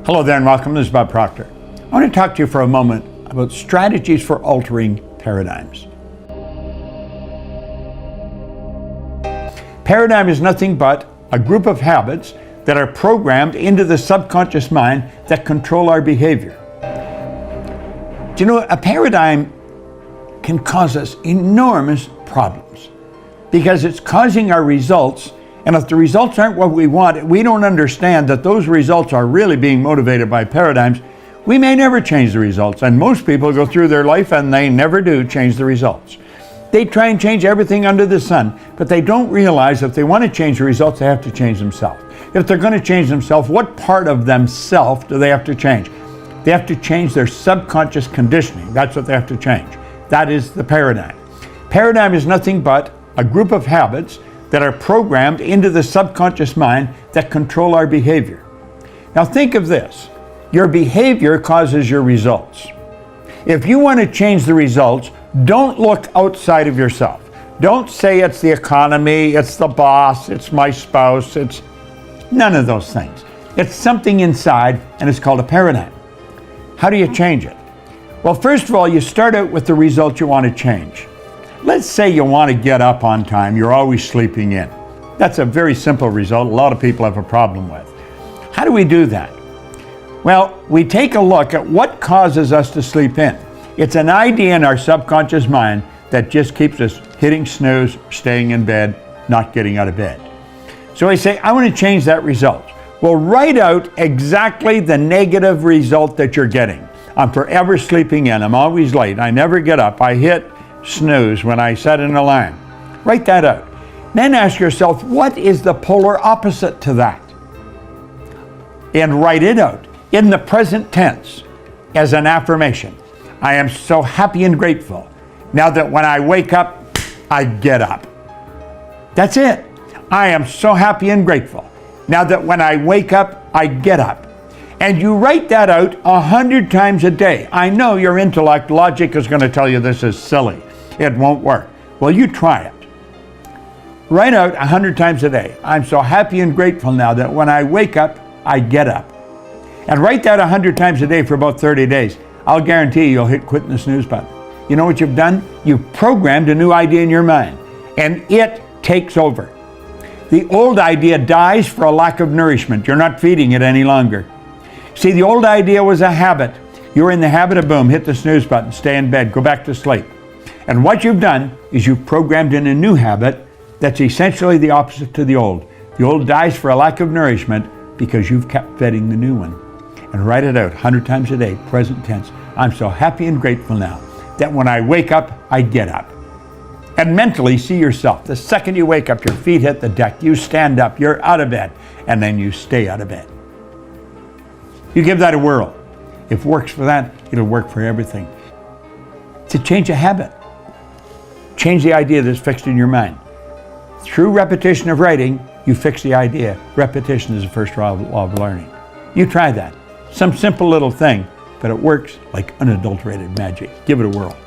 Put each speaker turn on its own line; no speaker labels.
Hello there and welcome. This is Bob Proctor. I want to talk to you for a moment about strategies for altering paradigms. Paradigm is nothing but a group of habits that are programmed into the subconscious mind that control our behavior. Do you know, a paradigm can cause us enormous problems because it's causing our results, and if the results aren't what we want, we don't understand that those results are really being motivated by paradigms, we may never change the results. And most people go through their life and they never do change the results. They try and change everything under the sun, but they don't realize if they want to change the results, they have to change themselves. If they're going to change themselves, what part of themselves do they have to change? They have to change their subconscious conditioning. That's what they have to change. That is the paradigm. Paradigm is nothing but a group of habits that are programmed into the subconscious mind that control our behavior. Now think of this. Your behavior causes your results. If you want to change the results, don't look outside of yourself. Don't say it's the economy, it's the boss, it's my spouse, it's none of those things. It's something inside, and it's called a paradigm. How do you change it? Well, first of all, you start out with the result you want to change. Let's say you want to get up on time, you're always sleeping in. That's a very simple result a lot of people have a problem with. How do we do that? Well, we take a look at what causes us to sleep in. It's an idea in our subconscious mind that just keeps us hitting snooze, staying in bed, not getting out of bed. So I say, I want to change that result. Well, write out exactly the negative result that you're getting. I'm forever sleeping in, I'm always late, I never get up, I hit snooze when I set an alarm. Write that out. Then ask yourself, what is the polar opposite to that? And write it out in the present tense as an affirmation. I am so happy and grateful now that when I wake up, I get up. That's it. I am so happy and grateful now that when I wake up, I get up. And you write that out 100 times a day. I know your intellect, logic is going to tell you this is silly. It won't work. Well, you try it. Write out 100 times a day. I'm so happy and grateful now that when I wake up, I get up. And write that 100 times a day for about 30 days. I'll guarantee you'll hit quit in the snooze button. You know what you've done? You've programmed a new idea in your mind, and it takes over. The old idea dies for a lack of nourishment. You're not feeding it any longer. See, the old idea was a habit. You're in the habit of boom, hit the snooze button, stay in bed, go back to sleep. And what you've done is you've programmed in a new habit that's essentially the opposite to the old. The old dies for a lack of nourishment because you've kept feeding the new one. And write it out 100 times a day, present tense. I'm so happy and grateful now that when I wake up, I get up. And mentally see yourself. The second you wake up, your feet hit the deck, you stand up, you're out of bed, and then you stay out of bed. You give that a whirl. If it works for that, it'll work for everything. To change a habit. Change the idea that's fixed in your mind. Through repetition of writing, you fix the idea. Repetition is the first law of learning. You try that. Some simple little thing, but it works like unadulterated magic. Give it a whirl.